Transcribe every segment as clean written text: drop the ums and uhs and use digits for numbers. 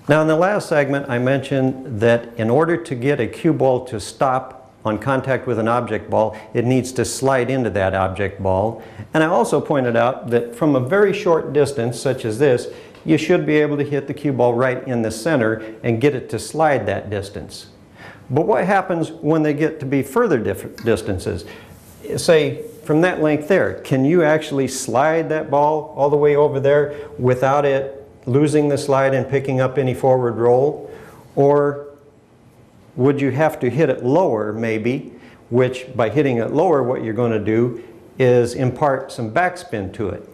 Now in the last segment I mentioned that in order to get a cue ball to stop on contact with an object ball, it needs to slide into that object ball. And I also pointed out that from a very short distance, such as this, you should be able to hit the cue ball right in the center and get it to slide that distance. But what happens when they get to be further distances? Say from that length there, can you actually slide that ball all the way over there without it losing the slide and picking up any forward roll? Or would you have to hit it lower maybe, which by hitting it lower what you're going to do is impart some backspin to it.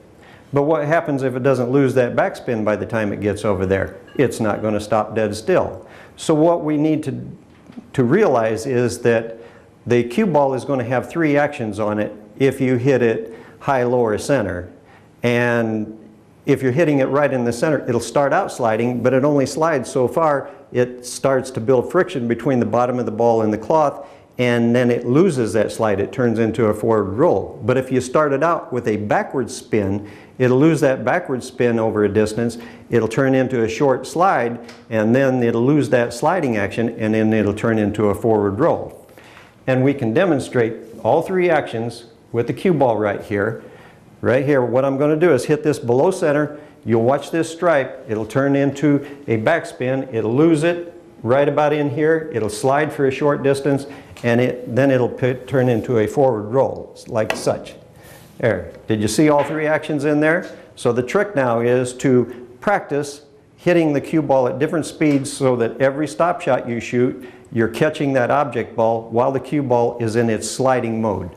But what happens if it doesn't lose that backspin by the time it gets over there? It's not going to stop dead still. So what we need to realize is that the cue ball is going to have three actions on it if you hit it high, low, or center. And if you're hitting it right in the center, it'll start out sliding, but it only slides so far. It starts to build friction between the bottom of the ball and the cloth, and then it loses that slide. It turns into a forward roll. But if you start it out with a backward spin, it'll lose that backward spin over a distance. It'll turn into a short slide, and then it'll lose that sliding action, and then it'll turn into a forward roll. And we can demonstrate all three actions with the cue ball right here. Right here, what I'm going to do is hit this below center. You'll watch this stripe. It'll turn into a backspin. It'll lose it right about in here. It'll slide for a short distance, and then it'll turn into a forward roll, like such. There. Did you see all three actions in there? So the trick now is to practice hitting the cue ball at different speeds so that every stop shot you shoot, you're catching that object ball while the cue ball is in its sliding mode.